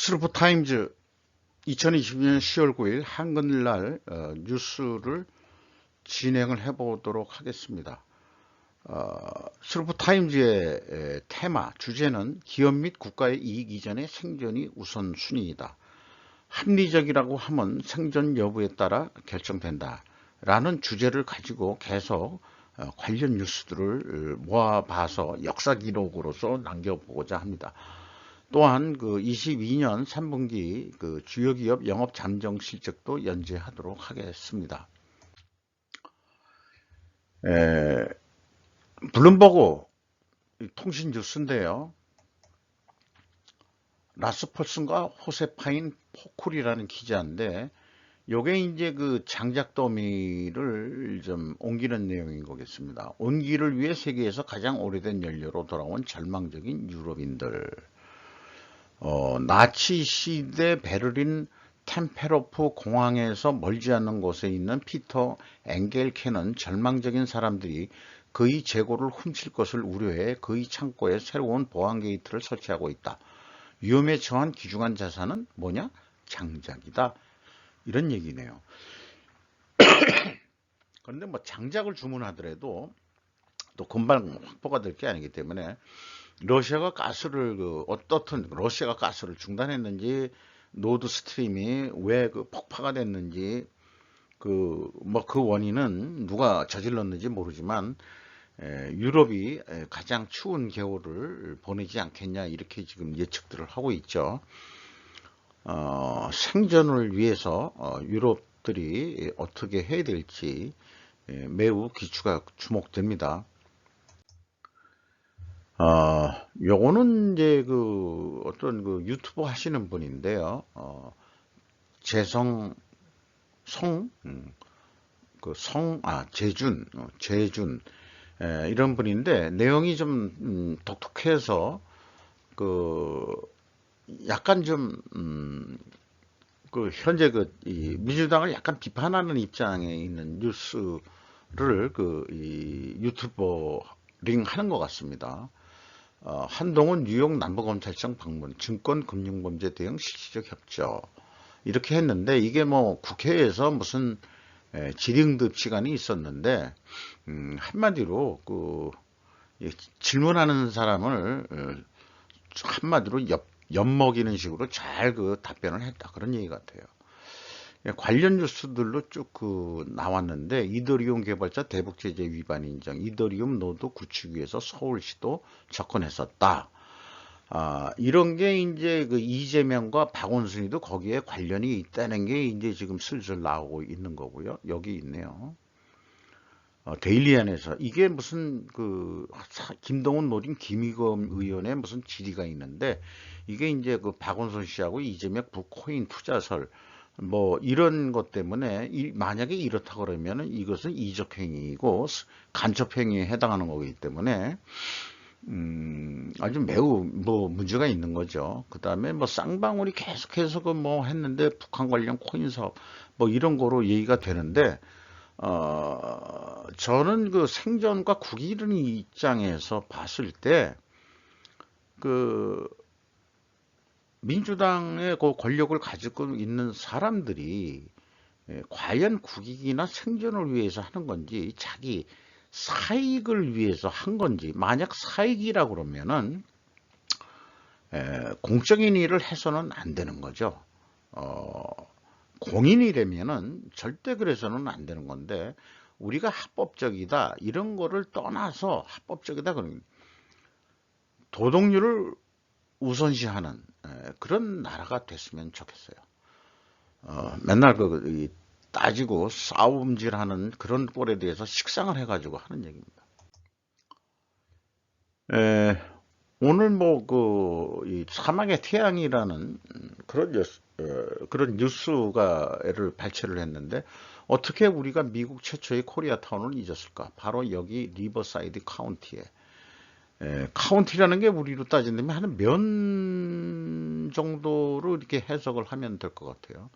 슬로프타임즈 2022년 10월 9일 한글날 뉴스를 진행을 해보도록 하겠습니다. 슬로프타임즈의 테마, 주제는 기업 및 국가의 이익 이전에 생존이 우선순위이다. 합리적이라고 하면 생존 여부에 따라 결정된다. 라는 주제를 가지고 계속 관련 뉴스들을 모아봐서 역사 기록으로서 남겨보고자 합니다. 또한 그 22년 3분기 그 주요 기업 영업 잠정 실적도 연재하도록 하겠습니다. 블룸버그 통신 뉴스인데요. 라스펄슨과 호세파인 포쿨이라는 기자인데, 요게 이제 그 장작 더미를 좀 옮기는 내용인 거겠습니다. 온기를 위해 세계에서 가장 오래된 연료로 돌아온 절망적인 유럽인들. 나치 시대 베를린 템페로프 공항에서 멀지 않는 곳에 있는 피터 엥겔케는 절망적인 사람들이 그의 재고를 훔칠 것을 우려해 그의 창고에 새로운 보안 게이트를 설치하고 있다. 위험에 처한 귀중한 자산은 뭐냐? 장작이다. 이런 얘기네요. 그런데 뭐 장작을 주문하더라도 또 금방 확보가 될 게 아니기 때문에 러시아가 가스를 어떻든 러시아가 가스를 중단했는지 노드 스트림이 왜 그 폭파가 됐는지 그 원인은 누가 저질렀는지 모르지만 유럽이 가장 추운 겨울을 보내지 않겠냐 이렇게 지금 예측들을 하고 있죠. 생존을 위해서 유럽들이 어떻게 해야 될지 매우 기추가 주목됩니다. 요거는 이제 그 어떤 그 유튜버 하시는 분인데요. 재준 이런 분인데 내용이 좀 독특해서 그 약간 좀 그 현재 이 민주당을 약간 비판하는 입장에 있는 뉴스를 이 유튜버링 하는 것 같습니다. 한동훈 뉴욕 남부검찰청 방문, 증권금융범죄 대응 실질적 협조 이렇게 했는데 이게 뭐 국회에서 무슨 질의응답 시간이 있었는데 한마디로 질문하는 사람을 한마디로 엿먹이는 식으로 잘 답변을 했다 그런 얘기 같아요. 관련 뉴스들로 쭉 나왔는데 이더리움 개발자 대북 제재 위반 인정, 이더리움 노드 구축 위해서 서울시도 접근했었다. 이런 게 이제 이재명과 박원순이도 거기에 관련이 있다는 게 이제 지금 슬슬 나오고 있는 거고요. 여기 있네요. 데일리안에서 이게 무슨 김동훈 노린 김의겸 의원의 무슨 질의가 있는데 이게 이제 박원순 씨하고 이재명 북코인 투자설 뭐 이런 것 때문에 만약에 이렇다 그러면은 이것은 이적행위이고 간첩행위에 해당하는 거기 때문에 아주 매우 문제가 있는 거죠. 그 다음에 쌍방울이 계속해서 했는데 북한 관련 코인 사업 이런 거로 얘기가 되는데 저는 생존과 국익 이런 입장에서 봤을 때 민주당의 권력을 가지고 있는 사람들이 과연 국익이나 생존을 위해서 하는 건지 자기 사익을 위해서 한 건지, 만약 사익이라 그러면은 공적인 일을 해서는 안 되는 거죠. 공인이라면은 절대 그래서는 안 되는 건데 우리가 합법적이다 이런 거를 떠나서 합법적이다 그러면 도덕률을 우선시하는 그런 나라가 됐으면 좋겠어요. 맨날 따지고 싸움질하는 그런 꼴에 대해서 식상을 해가지고 하는 얘기입니다. 오늘 이 사막의 태양이라는 그런 뉴스가를 발췌를 했는데 어떻게 우리가 미국 최초의 코리아타운을 잊었을까? 바로 여기 리버사이드 카운티에 카운티라는 게 우리로 따진다면 한 면 정도로 이렇게 해석을 하면 될 것 같아요.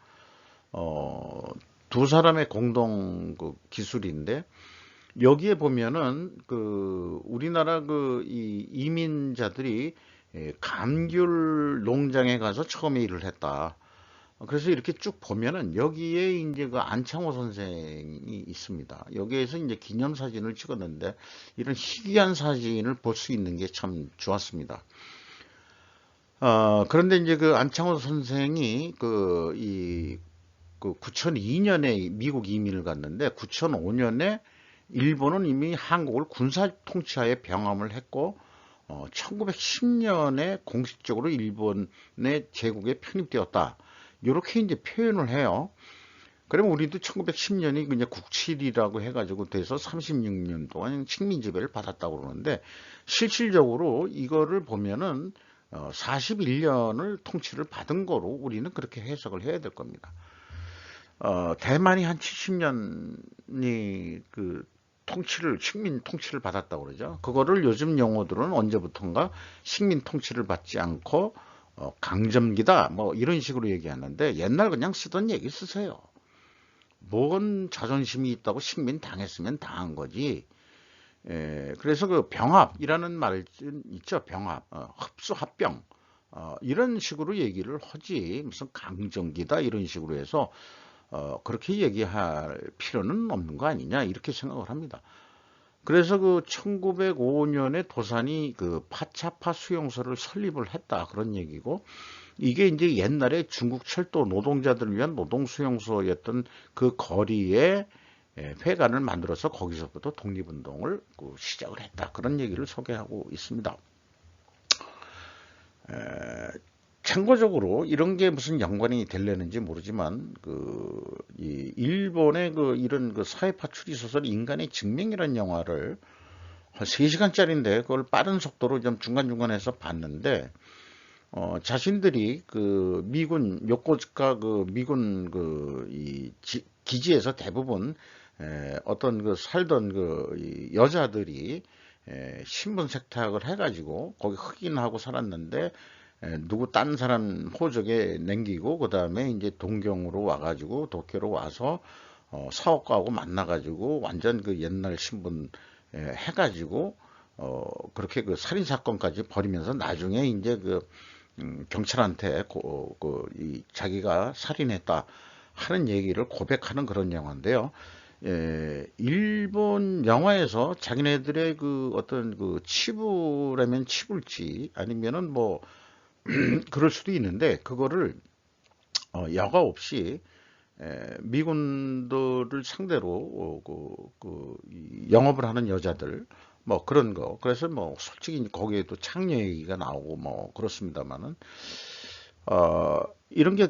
두 사람의 공동 기술인데 여기에 보면은 우리나라 이 이민자들이 감귤 농장에 가서 처음에 일을 했다. 그래서 이렇게 쭉 보면은 여기에 이제 그 안창호 선생이 있습니다. 여기에서 이제 기념사진을 찍었는데 이런 희귀한 사진을 볼 수 있는 게 참 좋았습니다. 그런데 이제 그 안창호 선생이 그 9002년에 미국 이민을 갔는데 9005년에 일본은 이미 한국을 군사 통치하에 병합을 했고 1910년에 공식적으로 일본의 제국에 편입되었다. 이렇게 이제 표현을 해요. 그러면 우리도 1910년이 이제 국칠이라고 해가지고 돼서 36년 동안 식민지배를 받았다고 그러는데 실질적으로 이거를 보면은 41년을 통치를 받은 거로 우리는 그렇게 해석을 해야 될 겁니다. 대만이 한 70년이 그 식민 통치를 받았다고 그러죠. 그거를 요즘 용어들은 언제부턴가 식민 통치를 받지 않고 강점기다 뭐 이런 식으로 얘기하는데 옛날 그냥 쓰던 얘기 쓰세요. 뭔 자존심이 있다고 식민 당했으면 당한 거지. 그래서 그 병합이라는 말 있죠. 병합, 흡수 합병 이런 식으로 얘기를 하지 무슨 강점기다 이런 식으로 해서 그렇게 얘기할 필요는 없는 거 아니냐 이렇게 생각을 합니다. 그래서 그 1905년에 도산이 그 파차파 수용소를 설립을 했다 그런 얘기고 이게 이제 옛날에 중국 철도 노동자들을 위한 노동수용소였던 그 거리에 회관을 만들어서 거기서부터 독립운동을 시작을 했다 그런 얘기를 소개하고 있습니다. 참고적으로 이런 게 무슨 연관이 될려는지 모르지만 이 일본의 이런 사회파 추리 소설 인간의 증명이라는 영화를 한 3시간짜리인데 그걸 빠른 속도로 좀 중간중간에서 봤는데 자신들이 미군 요코즈카 미군 이 기지에서 대부분 어떤 살던 이 여자들이 신분 세탁을 해가지고 거기 흑인하고 살았는데 누구 딴 사람 호적에 남기고 그 다음에 이제 동경으로 와가지고 도쿄로 와서 사업가하고 만나가지고 완전 옛날 신분 해가지고 그렇게 살인 사건까지 벌이면서 나중에 이제 경찰한테 자기가 살인했다 하는 얘기를 고백하는 그런 영화인데요. 일본 영화에서 자기네들의 어떤 치부라면 치부일지 아니면은 뭐 그럴 수도 있는데 그거를 여과 없이 미군들을 상대로 영업을 하는 여자들 뭐 그런 거 그래서 뭐 솔직히 거기에도 창녀 얘기가 나오고 뭐 그렇습니다만은 이런 게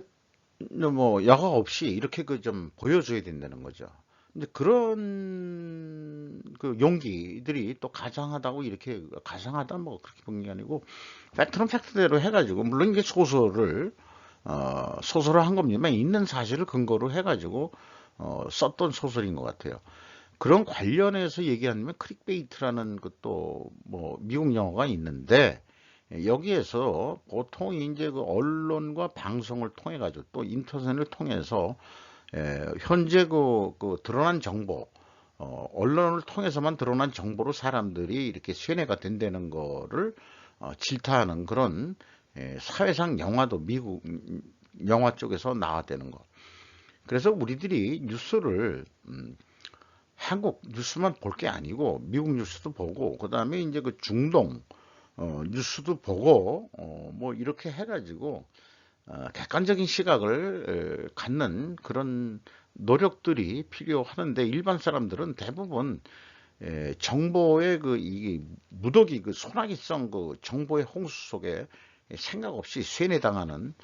뭐 여과 없이 이렇게 좀 보여줘야 된다는 거죠. 근데 그런 용기들이 또 가상하다고 이렇게 가상하다 뭐 그렇게 보는 게 아니고 팩트는 팩트대로 해가지고 물론 이게 소설을 한 겁니다만 있는 사실을 근거로 해가지고 썼던 소설인 것 같아요. 그런 관련해서 얘기하면 클릭베이트라는 것도 뭐 미국 영화가 있는데 여기에서 보통 이제 언론과 방송을 통해 가지고 또 인터넷을 통해서 현재 드러난 정보 언론을 통해서만 드러난 정보로 사람들이 이렇게 세뇌가 된다는 거를 질타하는 그런 사회상 영화도 미국 영화 쪽에서 나왔다는 거. 그래서 우리들이 뉴스를 한국 뉴스만 볼 게 아니고 미국 뉴스도 보고 그 다음에 이제 중동 뉴스도 보고 뭐 이렇게 해가지고 객관적인 시각을 갖는 그런 노력들이 필요하는데 일반 사람들은 대부분 정보의 이게 무더기 소나기성 정보의 홍수 속에 생각 없이 세뇌당하는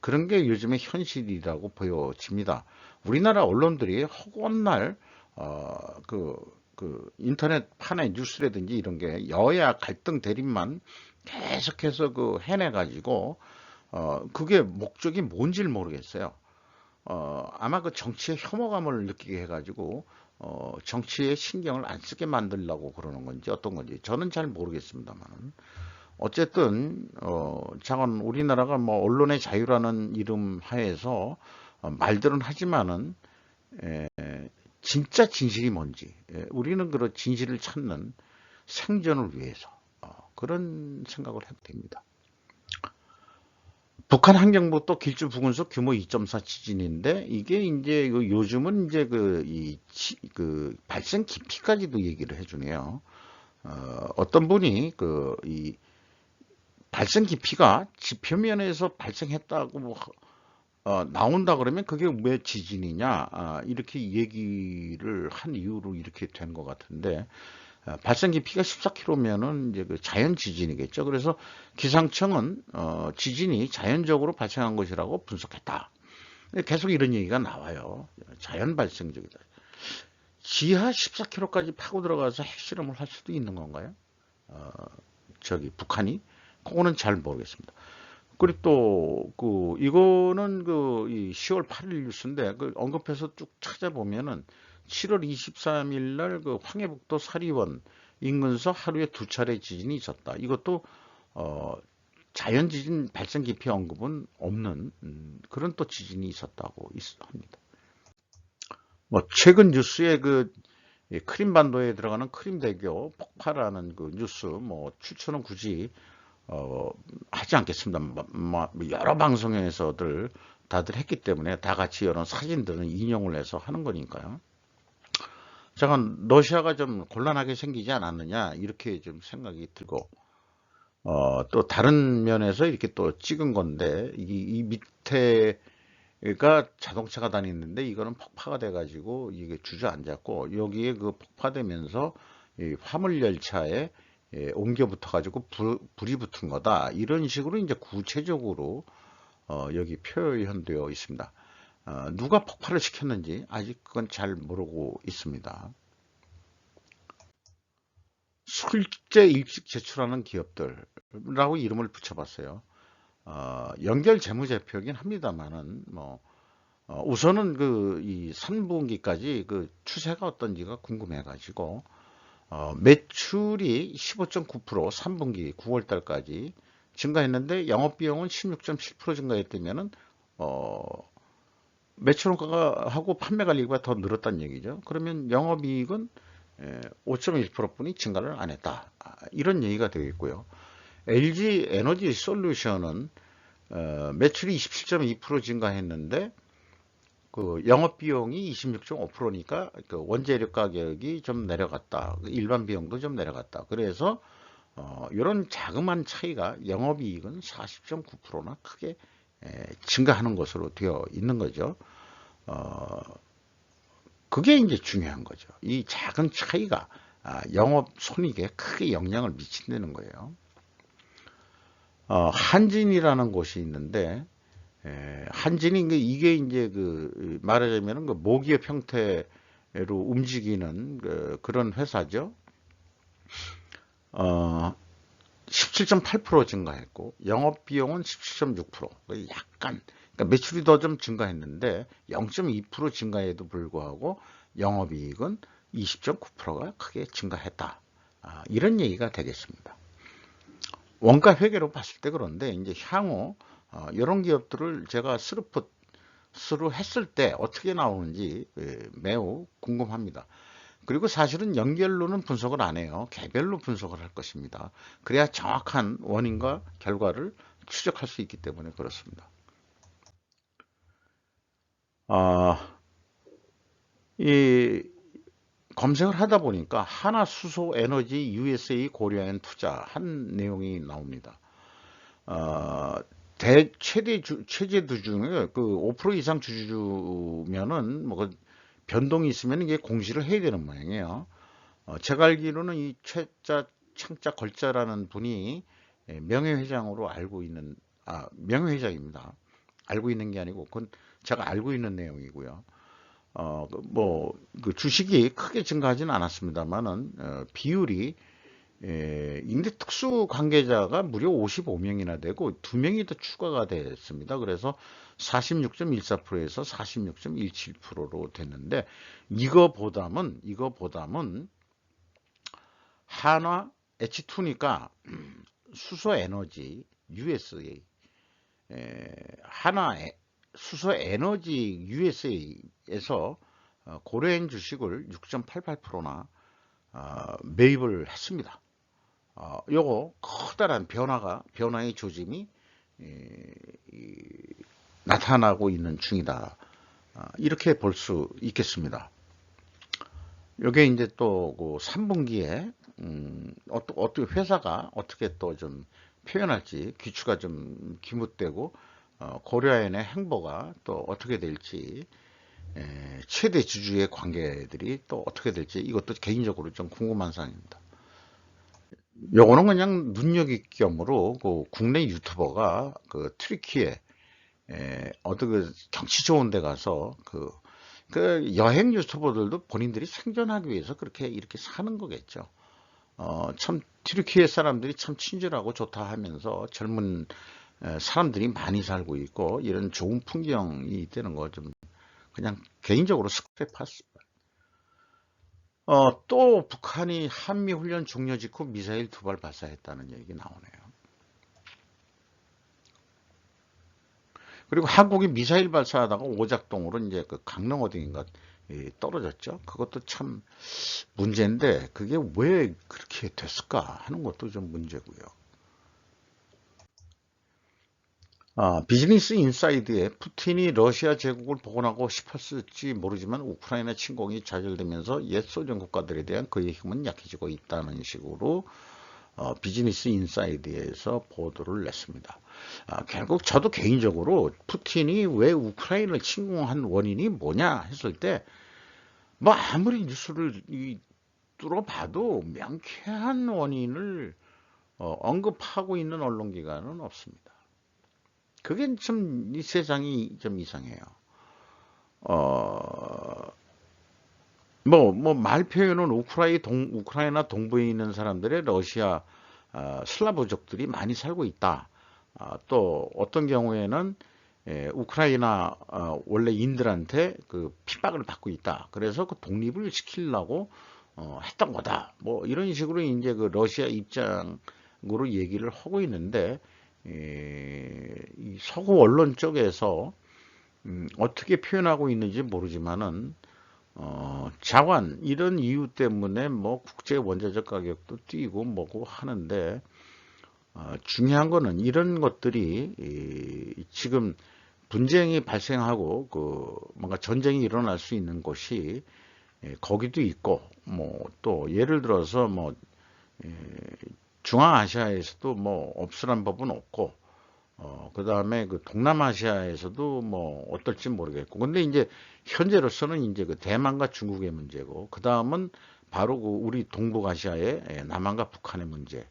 그런 게 요즘의 현실이라고 보여집니다. 우리나라 언론들이 허구한 날 인터넷 판의 뉴스라든지 이런 게 여야 갈등 대립만 계속해서 해내가지고 그게 목적이 뭔지를 모르겠어요. 아마 정치의 혐오감을 느끼게 해가지고 정치에 신경을 안 쓰게 만들려고 그러는 건지 어떤 건지 저는 잘 모르겠습니다만 어쨌든 장은 우리나라가 뭐 언론의 자유라는 이름 하에서 말들은 하지만은 진짜 진실이 뭔지 우리는 그런 진실을 찾는 생존을 위해서 그런 생각을 해도 됩니다. 북한 환경부 또 길주 부근속 규모 2.4 지진인데 이게 이제 요즘은 이제 그 발생 깊이까지도 얘기를 해주네요. 어떤 분이 이 발생 깊이가 지표면에서 발생했다고 나온다 그러면 그게 왜 지진이냐 이렇게 얘기를 한 이유로 이렇게 된 것 같은데 발생 깊이가 14km면은 이제 그 자연 지진이겠죠. 그래서 기상청은 지진이 자연적으로 발생한 것이라고 분석했다. 계속 이런 얘기가 나와요. 자연 발생적이다. 지하 14km까지 파고 들어가서 핵실험을 할 수도 있는 건가요? 저기 북한이? 그거는 잘 모르겠습니다. 그리고 또 이거는 이 10월 8일 뉴스인데 언급해서 쭉 찾아보면은 7월 23일 날 황해북도 사리원 인근서 하루에 2차례 지진이 있었다. 이것도 자연 지진 발생 깊이 언급은 없는 그런 또 지진이 있었다고 합니다. 뭐 최근 뉴스에 크림반도에 들어가는 크림대교 폭파라는 뉴스 뭐 추천은 굳이 하지 않겠습니다. 여러 방송에서들 다들 했기 때문에 다 같이 이런 사진들은 인용을 해서 하는 거니까요. 잠깐 러시아가 좀 곤란하게 생기지 않았느냐 이렇게 좀 생각이 들고 또 다른 면에서 이렇게 또 찍은 건데 이 밑에가 자동차가 다니는데 이거는 폭파가 돼 가지고 이게 주저앉았고 여기에 폭파되면서 이 화물 열차에 옮겨 붙어 가지고 불이 붙은 거다 이런 식으로 이제 구체적으로 여기 표현되어 있습니다. 누가 폭발을 시켰는지 아직 그건 잘 모르고 있습니다. 실제 일찍 제출하는 기업들라고 이름을 붙여봤어요. 연결 재무제표이긴 합니다만은 우선은 이 3분기까지 추세가 어떤지가 궁금해가지고 매출이 15.9% 3분기 9월 달까지 증가했는데 영업비용은 16.7% 증가했다면은 매출원가가 하고 판매 관리가 더 늘었다는 얘기죠. 그러면 영업이익은 5.1%뿐이 증가를 안 했다. 이런 얘기가 되겠고요. LG 에너지 솔루션은 매출이 27.2% 증가했는데 영업 비용이 26.5%니까 원재료 가격이 좀 내려갔다. 일반 비용도 좀 내려갔다. 그래서 이런 자그마한 차이가 영업이익은 40.9%나 크게 증가하는 것으로 되어 있는 거죠. 그게 이제 중요한 거죠. 이 작은 차이가 영업 손익에 크게 영향을 미친다는 거예요. 한진이라는 곳이 있는데 한진이 이게 이제 말하자면 모기업 형태로 움직이는 그런 회사죠. 17.8% 증가했고 영업 비용은 17.6% 약간 그러니까 매출이 더 좀 증가했는데 0.2% 증가에도 불구하고 영업이익은 20.9%가 크게 증가했다. 이런 얘기가 되겠습니다. 원가 회계로 봤을 때 그런데 이제 향후 이런 기업들을 제가 스루 했을 때 어떻게 나오는지 매우 궁금합니다. 그리고 사실은 연결로는 분석을 안 해요. 개별로 분석을 할 것입니다. 그래야 정확한 원인과 결과를 추적할 수 있기 때문에 그렇습니다. 이 검색을 하다 보니까 하나수소에너지 USA 고려엔 투자한 내용이 나옵니다. 최대주 중에 5% 이상 주주면은 변동이 있으면 이게 공시를 해야 되는 모양이에요. 제가 알기로는 이 최자 창자 걸자라는 분이 명예회장으로 알고 있는 명예회장입니다. 알고 있는 게 아니고 그건 제가 알고 있는 내용이고요. 주식이 크게 증가하지는 않았습니다만은 비율이 임대 특수 관계자가 무려 55명이나 되고 2명이 더 추가가 됐습니다. 그래서 46.14%에서 46.17%로 됐는데 이거보다는 한화 H2니까 수소에너지 USA 한화 수소에너지 USA에서 고려엔 주식을 6.88%나 매입을 했습니다. 요거 커다란 변화의 조짐이 이, 나타나고 있는 중이다. 이렇게 볼 수 있겠습니다. 요게 이제 또 3분기에 어떻게 회사가 어떻게 또 좀 표현할지 귀추가 좀 기뭇되고 고려인의 행보가 또 어떻게 될지 최대 주주의 관계들이 또 어떻게 될지 이것도 개인적으로 좀 궁금한 사항입니다. 요거는 그냥 눈여길 겸으로 그 국내 유튜버가 그 트리키에 어디 그 경치 좋은 데 가서 그 여행 유튜버들도 본인들이 생존하기 위해서 그렇게 이렇게 사는 거겠죠. 참 튀르키예 사람들이 참 친절하고 좋다 하면서 젊은 사람들이 많이 살고 있고 이런 좋은 풍경이 있다는 거 좀 그냥 개인적으로 스크랩했습니다. 또 북한이 한미훈련 종료 직후 미사일 2발 발사했다는 얘기 나오네요. 그리고 한국이 미사일 발사하다가 오작동으로 이제 그 강릉 어딘가 떨어졌죠. 그것도 참 문제인데 그게 왜 그렇게 됐을까 하는 것도 좀 문제고요. 비즈니스 인사이드에 푸틴이 러시아 제국을 복원하고 싶었을지 모르지만 우크라이나 침공이 좌절되면서 옛 소련 국가들에 대한 그의 힘은 약해지고 있다는 식으로 비즈니스 인사이드에서 보도를 냈습니다. 결국 저도 개인적으로 푸틴이 왜 우크라이나를 침공한 원인이 뭐냐 했을 때 뭐 아무리 뉴스를 뚫어봐도 명쾌한 원인을 언급하고 있는 언론기관은 없습니다. 그게 좀 이 세상이 좀 이상해요. 어, 말 표현은 우크라이나 동부에 있는 사람들의 러시아 슬라브족들이 많이 살고 있다. 또 어떤 경우에는 우크라이나 원래인들한테 그 핍박을 받고 있다. 그래서 그 독립을 시키려고 했던 거다. 뭐 이런 식으로 이제 그 러시아 입장으로 얘기를 하고 있는데 이 서구 언론 쪽에서 어떻게 표현하고 있는지 모르지만은 자관 이런 이유 때문에 뭐 국제 원자재 가격도 뛰고 뭐고 하는데 중요한 거는 이런 것들이 지금 분쟁이 발생하고 그 뭔가 전쟁이 일어날 수 있는 곳이 거기도 있고 뭐 또 예를 들어서 뭐 중앙아시아에서도 뭐 없으란 법은 없고 그 다음에 그 동남아시아에서도 뭐 어떨지 모르겠고 근데 이제 현재로서는 이제 그 대만과 중국의 문제고 그 다음은 바로 그 우리 동북아시아의 남한과 북한의 문제로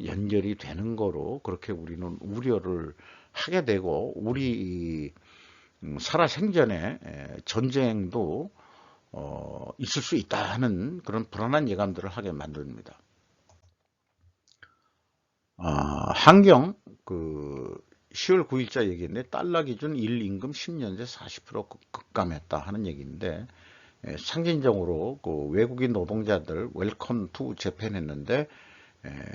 연결이 되는 거로 그렇게 우리는 우려를 하게 되고 우리 살아생전에 전쟁도 있을 수 있다 하는 그런 불안한 예감들을 하게 만듭니다. 한경 그 10월 9일자 얘기인데 달러 기준 1임금 10년제 40% 급감했다 하는 얘기인데 상징적으로 그 외국인 노동자들 웰컴 투 재팬 했는데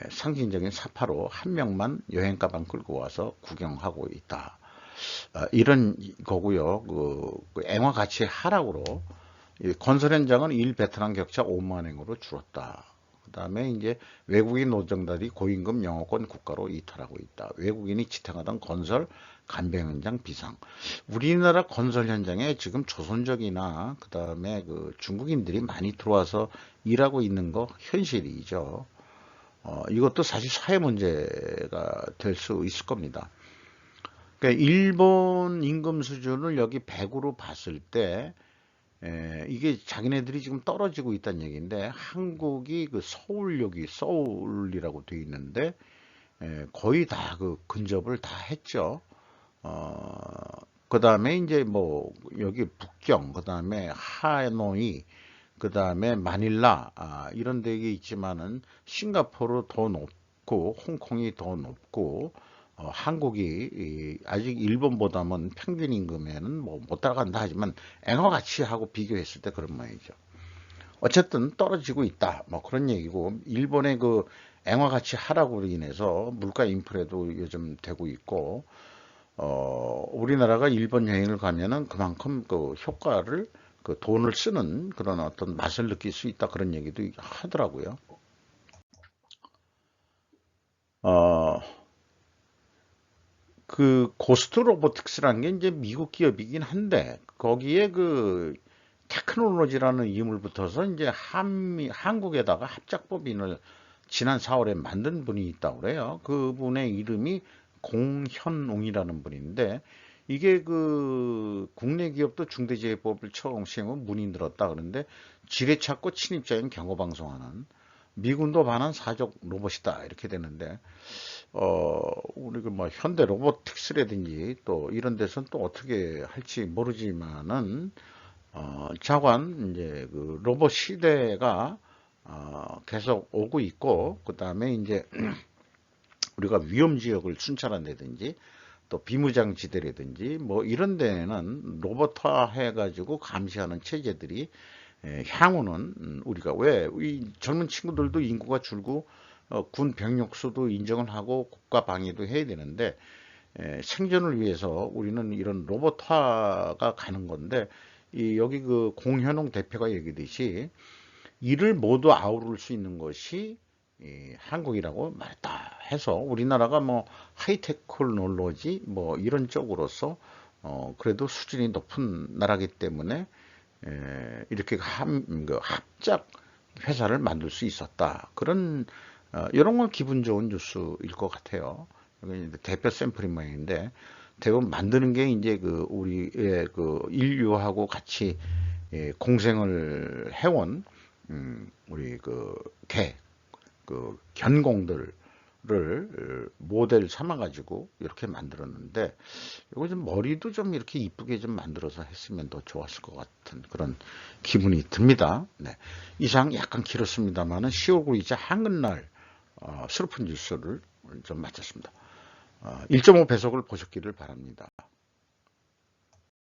상징적인 사파로 한 명만 여행 가방 끌고 와서 구경하고 있다. 이런 거고요. 그 앵화 가치 하락으로 건설 현장은 일 베트남 격차 5만 행으로 줄었다. 그 다음에 이제 외국인 노동자들이 고임금 영어권 국가로 이탈하고 있다. 외국인이 지탱하던 건설 간병 현장 비상. 우리나라 건설 현장에 지금 조선족이나 그 다음에 그 중국인들이 많이 들어와서 일하고 있는 거 현실이죠. 이것도 사실 사회 문제가 될 수 있을 겁니다. 그러니까 일본 임금 수준을 여기 100으로 봤을 때 이게 자기네들이 지금 떨어지고 있다는 얘기인데 한국이 그 서울역이 서울이라고 되어 있는데 거의 다 그 근접을 다 했죠. 그 다음에 이제 뭐 여기 북경, 그 다음에 하노이, 그 다음에 마닐라 이런 데에 있지만은 싱가포르 더 높고 홍콩이 더 높고 한국이 아직 일본보다는 평균 임금에는 뭐 못 따라간다 하지만 앵어 가치하고 비교했을 때 그런 모양이죠. 어쨌든 떨어지고 있다. 뭐 그런 얘기고 일본의 그 앵화 가치 하락으로 인해서 물가 인플레도 요즘 되고 있고 우리나라가 일본 여행을 가면은 그만큼 그 효과를 그 돈을 쓰는 그런 어떤 맛을 느낄 수 있다 그런 얘기도 하더라고요. 어, 그 고스트 로보틱스라는 게 이제 미국 기업이긴 한데 거기에 그 테크놀로지라는 이름을 붙어서 이제 한국에다가 합작법인을 지난 4월에 만든 분이 있다고 그래요. 그분의 이름이 공현웅이라는 분인데 이게 그 국내 기업도 중대재해법을 처음 시행한 문의 늘었다 그러는데 지뢰찾고 침입자인 경고방송하는 미군도 반한 사적 로봇이다 이렇게 되는데 우리 그 뭐 현대 로보틱스라든지 또 이런 데서는 또 어떻게 할지 모르지만은 자관 이제 그 로봇 시대가 계속 오고 있고 그 다음에 이제 우리가 위험 지역을 순찰한다든지 또 비무장지대라든지 뭐 이런 데는 로봇화 해가지고 감시하는 체제들이 향후는 우리가 왜 이 젊은 친구들도 인구가 줄고 군 병력 수도 인정을 하고 국가 방위도 해야 되는데 생존을 위해서 우리는 이런 로봇화가 가는 건데 여기 그 공현웅 대표가 얘기듯이 이를 모두 아우를 수 있는 것이 한국이라고 말했다 해서 우리나라가 뭐 하이테크놀로지 뭐 이런 쪽으로서 그래도 수준이 높은 나라기 때문에 이렇게 그 합작 회사를 만들 수 있었다. 그런 이런 건 기분 좋은 뉴스일 것 같아요. 여기 대표 샘플이 모양인데 대부분 만드는 게 이제 그 우리의 그 인류하고 같이 공생을 해온 우리 그 견공들을 모델 삼아 가지고 이렇게 만들었는데 이거 좀 머리도 좀 이렇게 이쁘게 좀 만들어서 했으면 더 좋았을 것 같은 그런 기분이 듭니다. 네. 이상 약간 길었습니다만은 10월 9일자 한글날 슬픈 뉴스를 좀 마쳤습니다. 1.5 배속을 보셨기를 바랍니다.